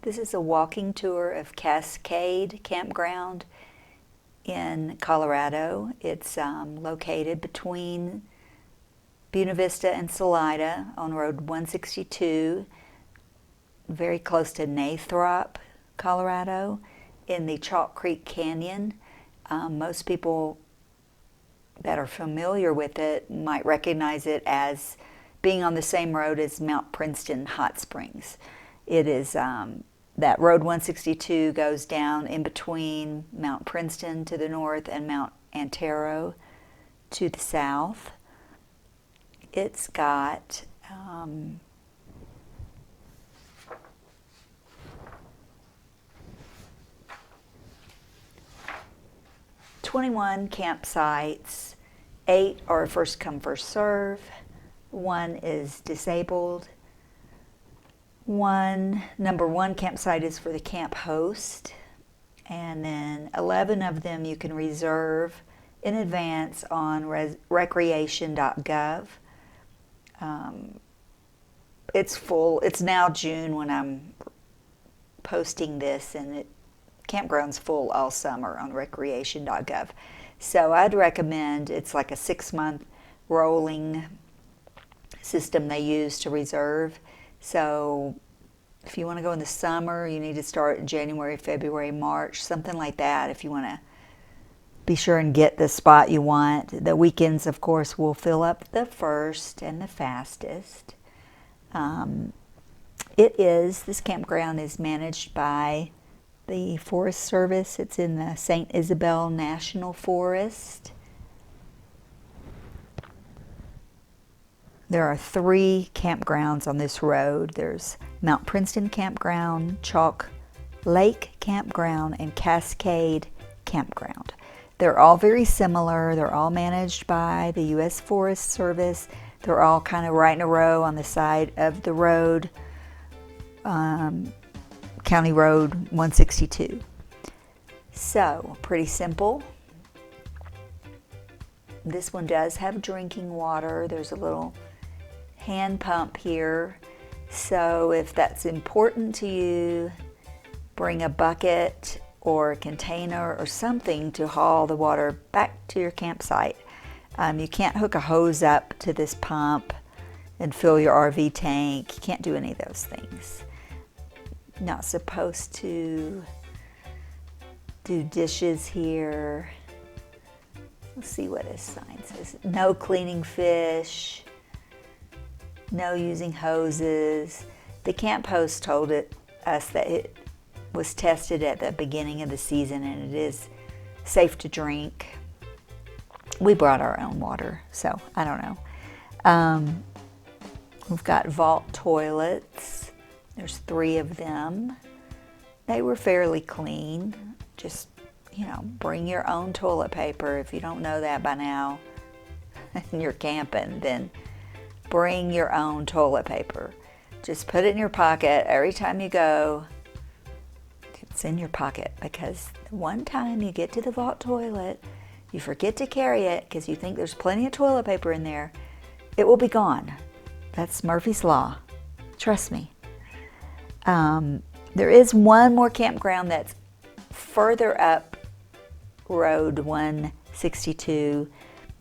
This is a walking tour of Cascade Campground in Colorado. It's located between Buena Vista and Salida on Road 162, very close to Nathrop, Colorado, in the Chalk Creek Canyon. Most people that are familiar with it might recognize it as being on the same road as Mount Princeton Hot Springs. It is that Road 162 goes down in between Mount Princeton to the north and Mount Antero to the south. It's got 21 campsites. 8 are first come, first serve. 1 is disabled. Number 1 campsite is for the camp host, and then 11 of them you can reserve in advance on recreation.gov. It's full. It's now June when I'm posting this, and campground's full all summer on recreation.gov. So I'd recommend, it's like a 6-month rolling system they use to reserve. So if you want to go in the summer, you need to start in January, February, March, something like that, if you want to be sure and get the spot you want. The weekends, of course, will fill up the first and the fastest. This campground is managed by the Forest Service. It's in the St. Isabel National Forest. There are 3 campgrounds on this road. There's Mount Princeton Campground, Chalk Lake Campground, and Cascade Campground. They're all very similar. They're all managed by the U.S. Forest Service. They're all kind of right in a row on the side of the road, County Road 162. So, pretty simple. This one does have drinking water. There's a little hand pump here. So if that's important to you, bring a bucket or a container or something to haul the water back to your campsite. You can't hook a hose up to this pump and fill your RV tank. You can't do any of those things. Not supposed to do dishes here. Let's see what his sign says. No cleaning fish. No using hoses. The camp host told us that it was tested at the beginning of the season and it is safe to drink. We brought our own water, so I don't know. We've got vault toilets. There's 3 of them. They were fairly clean. Just, bring your own toilet paper. If you don't know that by now and you're camping, then bring your own toilet paper. Just put it in your pocket every time you go. It's in your pocket, because one time you get to the vault toilet, you forget to carry it because you think there's plenty of toilet paper in there, it will be gone. That's Murphy's Law. Trust me. There is one more campground that's further up Road 162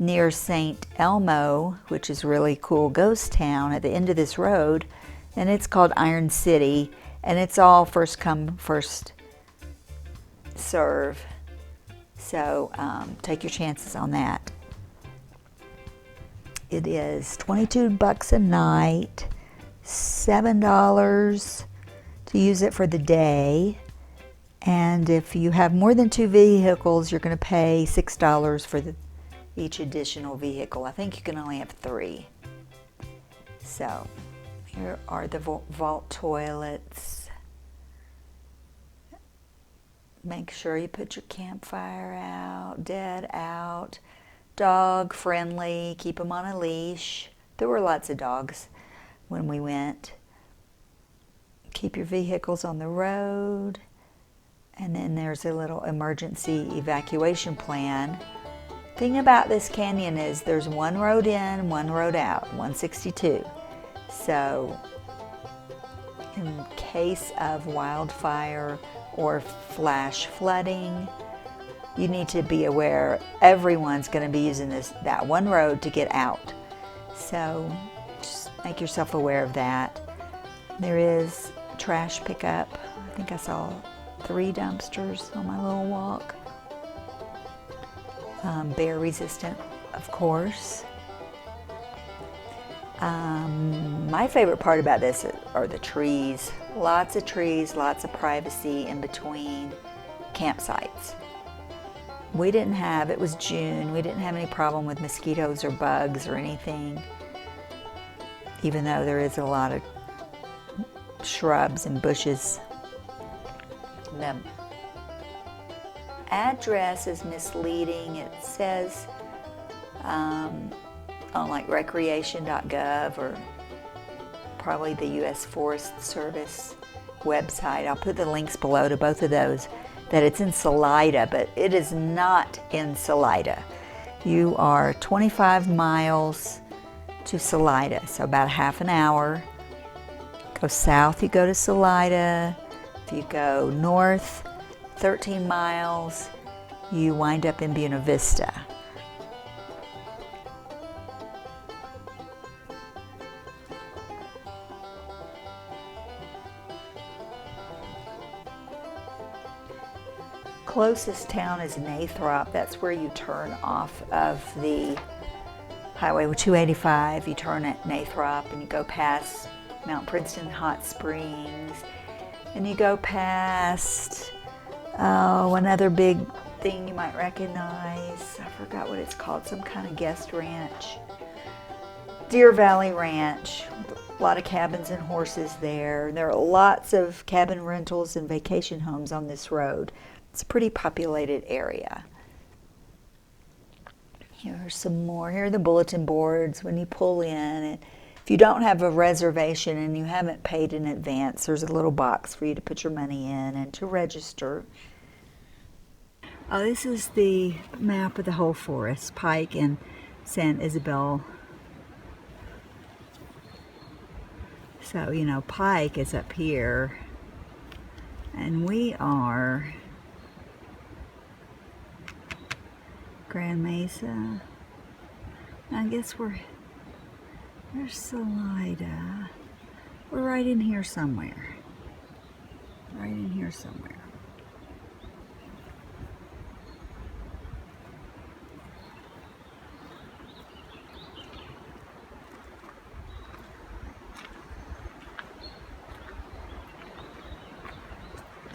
near St. Elmo, which is a really cool ghost town at the end of this road, and it's called Iron City, and it's all first come, first serve. So take your chances on that. It is $22 a night, $7 to use it for the day. And if you have more than 2 vehicles, you're going to pay $6 for each additional vehicle. I think you can only have 3. So here are the vault toilets. Make sure you put your campfire out, dead out, dog friendly, keep them on a leash. There were lots of dogs when we went. Keep your vehicles on the road. And then there's a little emergency evacuation plan. Thing about this canyon is there's one road in, one road out, 162. So in case of wildfire or flash flooding. You need to be aware everyone's going to be using that one road to get out. So just make yourself aware of that. There is trash pickup. I think I saw 3 dumpsters on my little walk. Bear resistant, of course. My favorite part about this are the trees. Lots of trees, lots of privacy in between campsites. It was June, we didn't have any problem with mosquitoes or bugs or anything, even though there is a lot of shrubs and bushes. The address is misleading. It says on like recreation.gov or probably the U.S. Forest Service website. I'll put the links below to both of those, that it's in Salida, but it is not in Salida. You are 25 miles to Salida, so about half an hour. Go south, you go to Salida. If you go north 13 miles, you wind up in Buena Vista. Closest town is Nathrop. That's where you turn off of the Highway 285. You turn at Nathrop and you go past Mount Princeton Hot Springs, and you go past another big thing you might recognize. I forgot what it's called, some kind of guest ranch. Deer Valley Ranch. A lot of cabins and horses there. There are lots of cabin rentals and vacation homes on this road. It's a pretty populated area. Here are some more. Here are the bulletin boards when you pull in. And if you don't have a reservation and you haven't paid in advance, there's a little box for you to put your money in and to register. Oh, this is the map of the whole forest, Pike and San Isabel. So, Pike is up here, and we are Grand Mesa. I guess there's Salida. We're right in here somewhere. Right in here somewhere.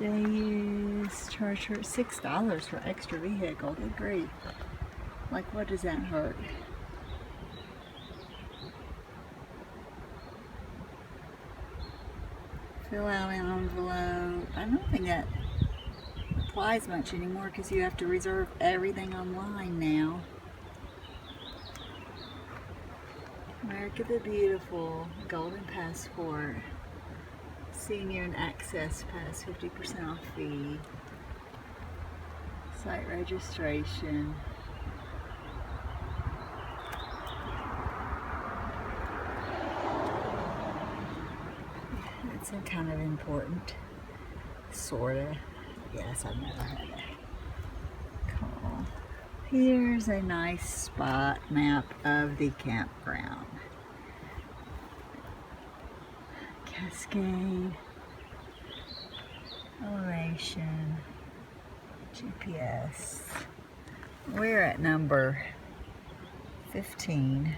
They charge her $6 for extra vehicle. Good grief. Like, what does that hurt? Fill out an envelope. I don't think that applies much anymore because you have to reserve everything online now. America the Beautiful, Golden Passport, Senior and Access Pass, 50% off fee, site registration. It's kind of important, sorta. Yes, I've never had a call. Here's a nice spot map of the campground. Cascade, elevation, GPS. We're at number 15.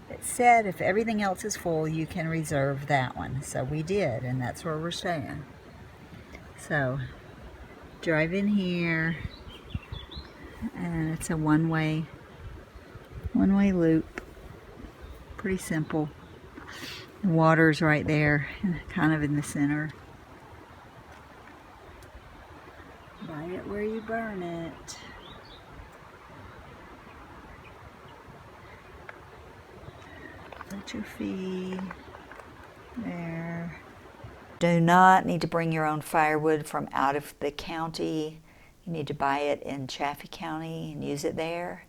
It said if everything else is full, you can reserve that one. So we did, and that's where we're staying. So drive in here, and it's a one-way loop. Pretty simple. The water's right there, kind of in the center. Buy it where you burn it. Put your fee there. Do not need to bring your own firewood from out of the county. You need to buy it in Chaffee County and use it there.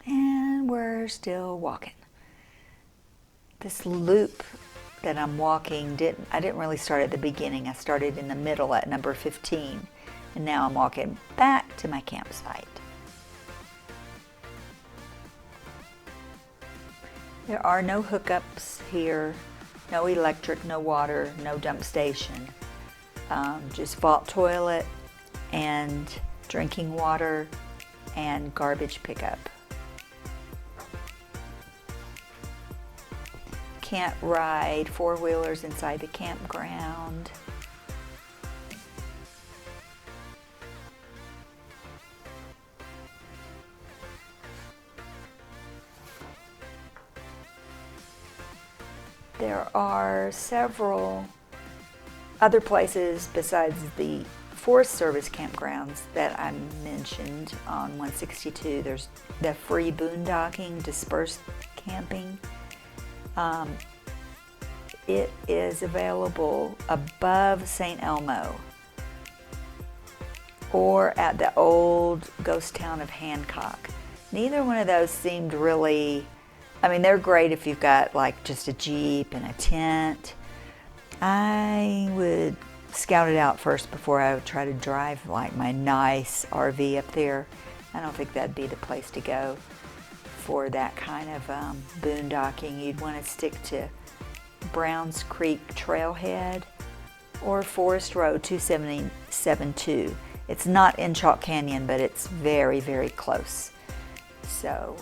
And we're still walking. this loop that I'm walking, I didn't really start at the beginning. I started in the middle at number 15, and now I'm walking back to my campsite. There are no hookups here, no electric, no water, no dump station. Just vault toilet and drinking water and garbage pickup. Can't ride four-wheelers inside the campground. There are several other places besides the Forest Service campgrounds that I mentioned on 162. There's the free boondocking, dispersed camping. It is available above St. Elmo or at the old ghost town of Hancock. Neither one of those seemed really, I mean, they're great if you've got like just a Jeep and a tent. I would scout it out first before I would try to drive like my nice RV up there. I don't think that'd be the place to go for that kind of boondocking. You'd want to stick to Browns Creek Trailhead or Forest Road 272. It's not in Chalk Canyon, but it's very, very close. So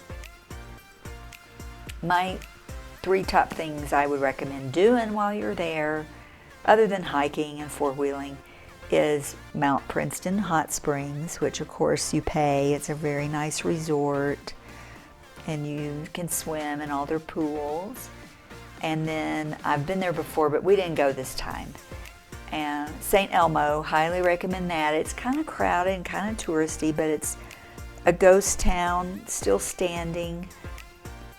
my 3 top things I would recommend doing while you're there, other than hiking and four-wheeling, is Mount Princeton Hot Springs, which of course you pay. It's a very nice resort, and you can swim in all their pools. And then I've been there before, but we didn't go this time. And St. Elmo, highly recommend that. It's kind of crowded and kind of touristy, but it's a ghost town, still standing.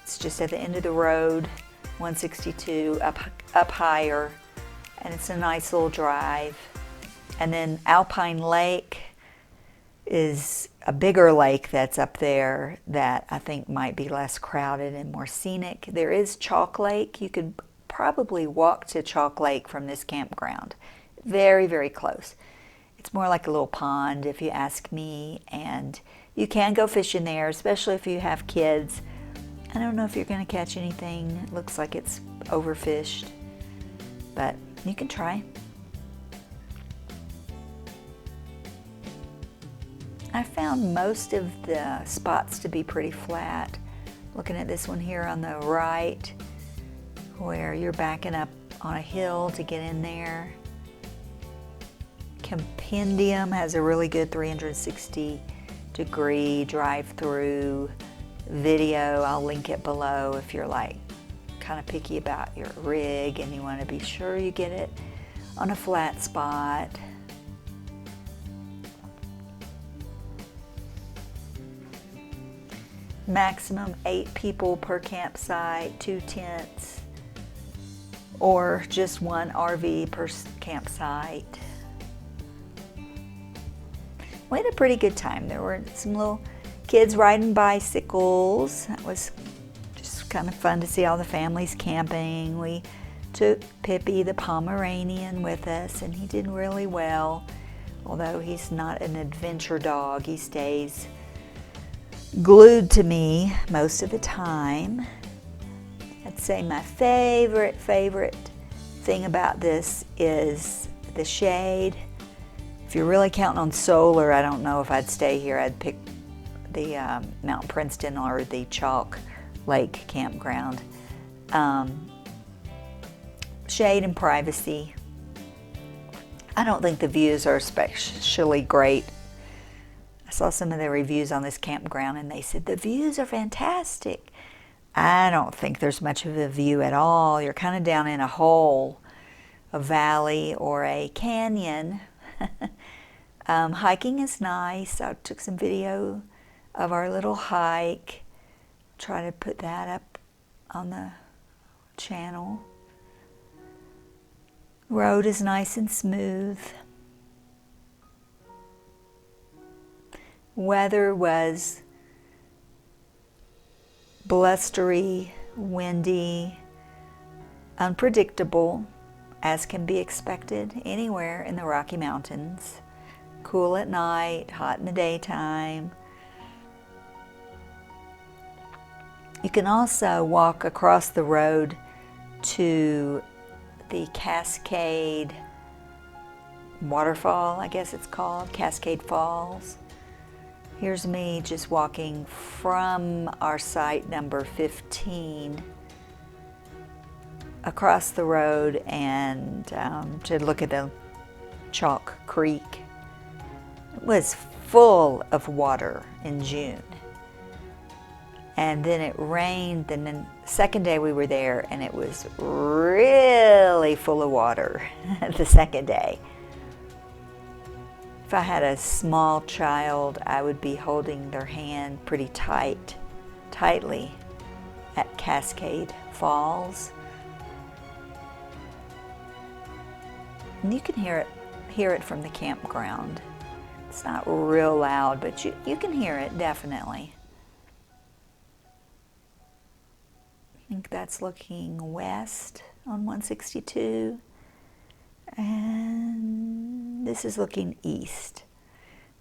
It's just at the end of the road, 162, up higher, and it's a nice little drive. And then Alpine Lake is a bigger lake that's up there that I think might be less crowded and more scenic. There is Chalk Lake. You could probably walk to Chalk Lake from this campground. Very, very close. It's more like a little pond if you ask me, and you can go fishing there, especially if you have kids. I don't know if you're going to catch anything. It looks like it's overfished, but you can try. I found most of the spots to be pretty flat. Looking at this one here on the right, where you're backing up on a hill to get in there. Campendium has a really good 360-degree drive-through video. I'll link it below if you're like kind of picky about your rig and you want to be sure you get it on a flat spot. Maximum 8 people per campsite, 2 tents, or just 1 RV per campsite. We had a pretty good time. There were some little kids riding bicycles. That was just kind of fun to see all the families camping. We took Pippi the Pomeranian with us, and he did really well. Although he's not an adventure dog, he stays glued to me most of the time. I'd say my favorite thing about this is the shade. If you're really counting on solar, I don't know if I'd stay here. I'd pick the Mount Princeton or the Chalk Lake campground. Shade and privacy. I don't think the views are especially great. I saw some of the reviews on this campground and they said the views are fantastic. I don't think there's much of a view at all. You're kind of down in a hole, a valley or a canyon. Hiking is nice. I took some video of our little hike. Try to put that up on the channel. Road is nice and smooth. Weather was blustery, windy, unpredictable, as can be expected anywhere in the Rocky Mountains. Cool at night, hot in the daytime. You can also walk across the road to the Cascade waterfall, I guess it's called, Cascade Falls. Here's me just walking from our site number 15 across the road and to look at the Chalk Creek. It was full of water in June. And then it rained, and then the second day we were there, and it was really full of water the second day. If I had a small child, I would be holding their hand pretty tightly at Cascade Falls. And you can hear it from the campground. It's not real loud, but you can hear it definitely. I think that's looking west on 162. And this is looking east.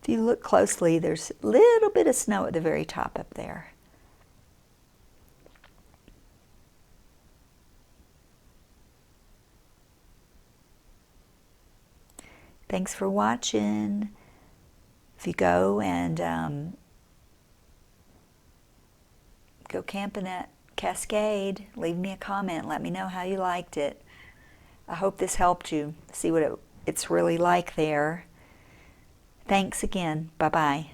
If you look closely, there's a little bit of snow at the very top up there. Thanks for watching. If you go and go camping at Cascade, leave me a comment. Let me know how you liked it. I hope this helped you see what it's really like there. Thanks again. Bye-bye.